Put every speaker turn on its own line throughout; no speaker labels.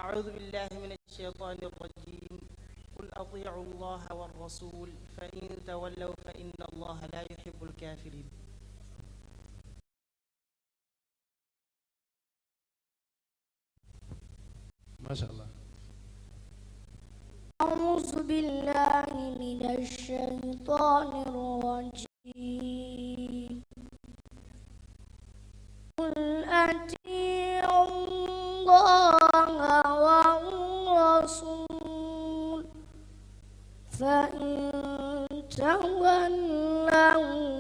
أعوذ بالله من الشيطان الرجيم قل أطيعوا الله والرسول فإن تولوا فإن الله لا يحب الكافرين.
ما شاء الله.
أعوذ بالله من الشيطان الرجيم قل أطيعوا الله والرسول فإن تولوا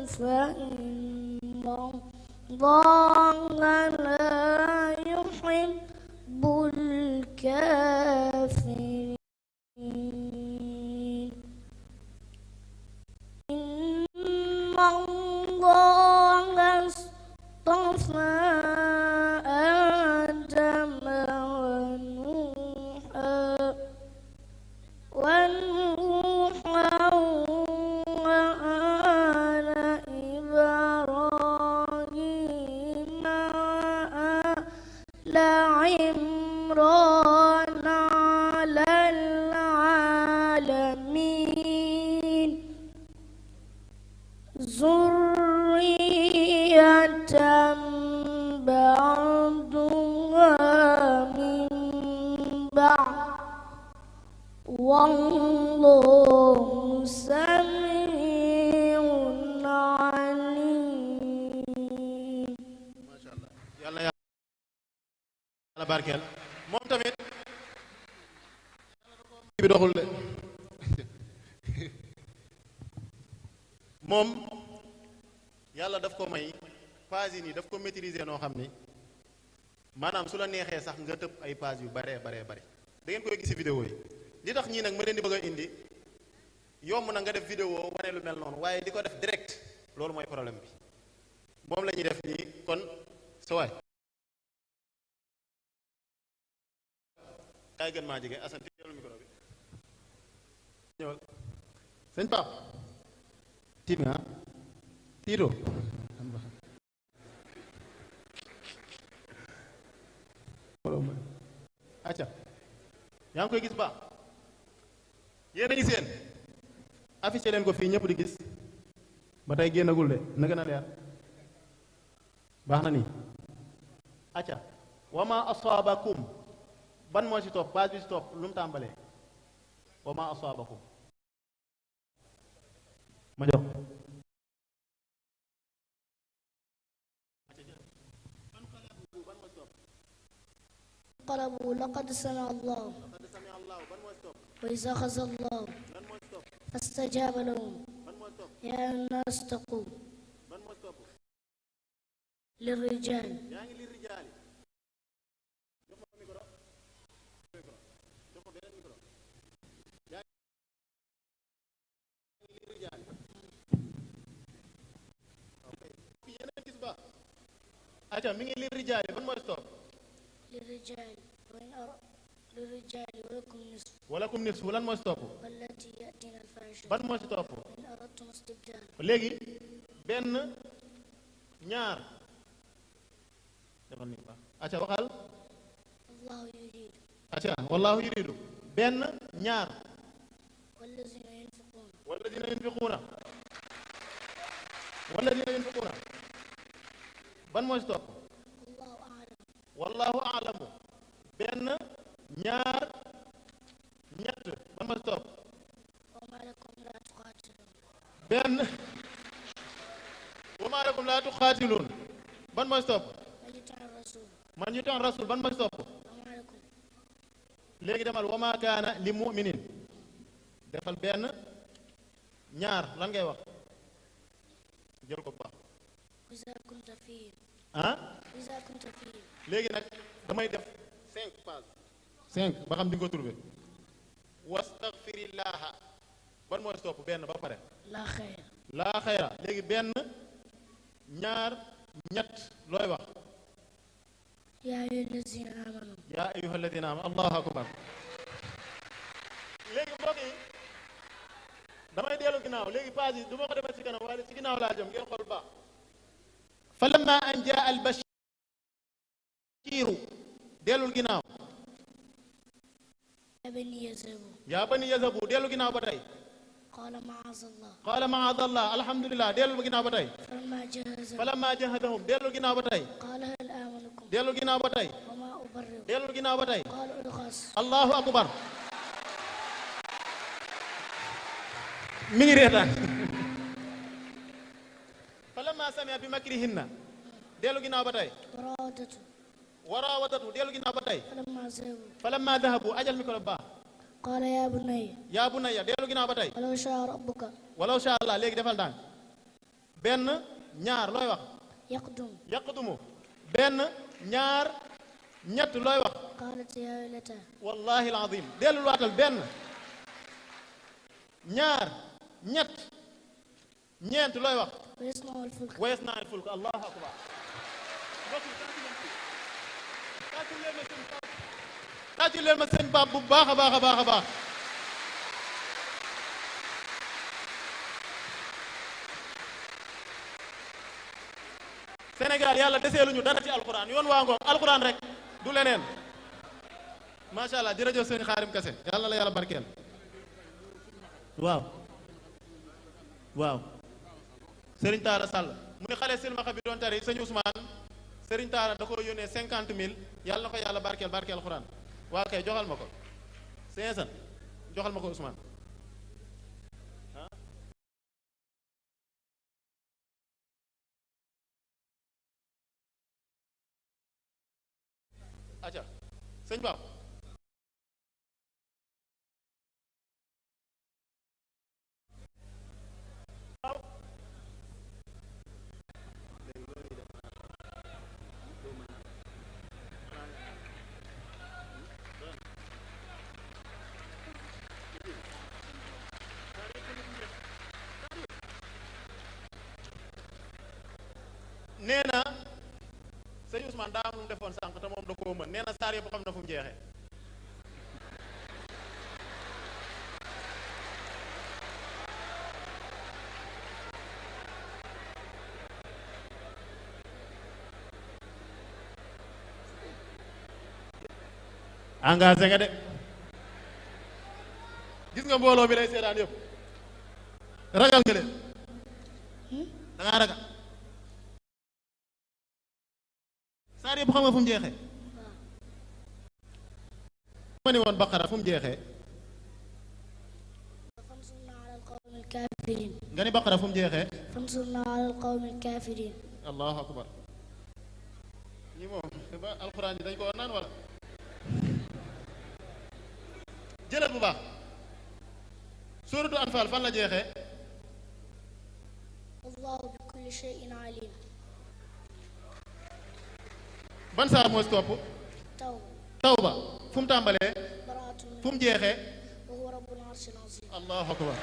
فإن الله لا يحب الكافرين. إن الله اصطفى آدم ونوحا وآل إبراهيم وآل عمران على العالمين ذرية بعضها من بعض والله سميع عليم.
ما شاء الله. يلا yàlla barkeel moom tamit bi doxul de moom yàlla daf ko may page yi nii daf ko maîtriser noo xam ni maanaam su la neexee sax nga tëb ay page yu baree baree bari da ngeen koy gis vidéo yi li tax ñii nag ma leen di bëgg a indi yomb na nga def vidéo wane lu mel noonu waaye di ko def direct loolu mooy problème bi moom la ñuy def nii kon sa waay kaay gën maa jege Assane teelul micro bi ñëwal sëñ Pape tiit nga tiitoo acca yaa ngi koy gis baax yéen a ngi seen affiché leen ko fii ñëpp di gis ba tey génnagul de na gën a leer baax na nii acca wama asaabakum ban moo ci topp page bi ci topp lu mu tàmbalee wama asaabakum ma jox
انقلبوا لقد سمع الله وإذا أخذ الله فاستجاب لهم يا الناس اتقوا للرجال
acca mi ngi li rijaali ban mooy topp
للرجال للرجال ولكم نصف
walakum nisfu lan mooy topp
والتي يأتين الفاحشة
ban moo ci topp
إن أردتم استبدال
léegi benn ñaar defal nii baax acca waxal
الله يريد
acca wallahu yuridu benn ñaar
والذين ينفقون
walladina yunfiquuna walladina yunfiquuna ban moo ci topp
الله أعلم
wallahu aalamu benn ñaar ñett ban moo ci topp
وما لكم لا تقاتلون
benn wa maa lakum laa tuqaatiluun ban moo ci topp
من يطع الرسول
man yuti rasul ban moo ci topp
وما لكم
léegi demal wa maa kaana li muminin defal benn ñaar lan ngay wax jël ko bu baax
وإذا كنت فيهم
ah
وإذا كنت فيهم
léegi nag damay def 5 pages 5 ba xam di nga ko trouvé wastaghfirillaaha ban moo ci topp benn ba pare
لا خير
laa xayra léegi benn ñaar ñett looy wax
يا أيها الذين آمنوا
yaa ayyuha alladina amanu allahu akbar léegi mbokk yi damay dellu ginnaaw léegi page yi du ma ko defee ci kanam waaye ci ginnaaw laa jëm ngeen xool baax fa lamma an jaa al bashiru dellul ginnaaw
بني يذهبوا
yaa bani yazhabu dellu ginnaaw ba tey
قال معاذ الله
qaala maadallah alhamdulillah dellu ginnaaw ba tey
فلما جهزهم
falamma jahadahum dellu ginnaaw ba tey
قال هل آمنكم
dellu ginnaaw ba tey
وما أبرئ
dellu ginnaaw ba tey
قال ادخس
allahu akbar mi ngi reetaan falamma samia bi makrihinna dellu ginnaaw ba tey
وراودته
warawadatu dellu ginnaaw ba tey
فلما ذهبوا
falamma dahabu ajal mi ko la baax
قال يا بني
yaa bunayya dellu ginnaaw ba tey
ولو شاء ربك
walaw sha allah léegi defal dànk benn ñaar looy wax
يقدم
yaqdumu benn ñaar ñett looy wax
قالت يا ويلتى
wallahi alazim dellu waatal benn ñaar ñett ñeent looy wax
ويصنع الفلك
wayes naa fulk allahu akbar tàccu leen ma sëñ Paap bu baax a baax a baax a baax Sénégal yàlla deseeluñu dara ci alquran yoon waa ngoog alquran rek du leneen macha allah jërëjëf sëñ Xaarim Kase yàlla la yàlla barkeel waaw waaw Sëriñ Taala Sàll mu ni xale silmaxa bi doon tari sëñ Ousmane Sëriñ Taala da ko yónnee 50 000 yàlla na ko yàlla barkeel barkeel alquran waa kay joxal ma ko sëñ San joxal ma ko Ousmane aca sëñ Ba nee na sëñ Ousmane daa am lu mu defoon sànq te moom da koo mën nee na saar yëpp xam na fu mu jeexee engagé nga de gis nga mbooloo bi lay seetaan yëpp ragal nga leen da ngaa ragal saar yëpp xam nga fu mu jeexee ma ni woon baqara fu mu jeexee
فانصرنا على القوم الكافرين
nga ni baqara fu mu jeexee
فانصرنا على القوم الكافرين
allahu akbar ñi moom ba alxuraan yi dañ ko war naan wala jëlal bu baax suuratu anfal fan la jeexee
والله بكل شيء عليم
ban saar moo si topp
توبة
tawba fu mu tàmbalee
براءة
fu mu jeexee
وهو رب العرش العظيم
allahu akbar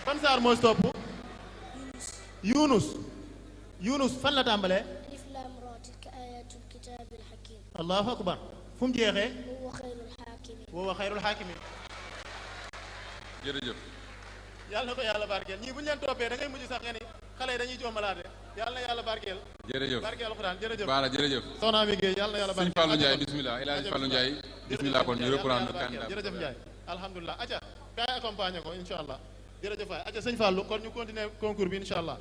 ban saar moo si topp yunus yunus fan la tàmbalee
ألف لام را تلك آيات الكتاب الحكيم
allahu akbar fu mu jeexee
وهو خير الحاكمين
wa xayrul xaakimin
jërëjëf
yàlla na ko yàlla barkeel ñii bu ñu leen toppee da ngay mujj sax nga ni xale yi dañuy joomalaate yàlla na yàlla barkeel
jërëjëf
barkeel alxuraan jërëjëf
baara jërëjëf
soxna Ami Gueye yàlla na yàlla
sëñ
barkeel
Fallou Ndiaye bismillah El Hadj Fallou Ndiaye bismillah kon ñu reprendre candidat
jërëjëf Ndiaye alhamdulilah aca kaay accompagner ko insha allah jërëjëf waay aca sëñ Fallou kon ñu continuer concours bi insha allah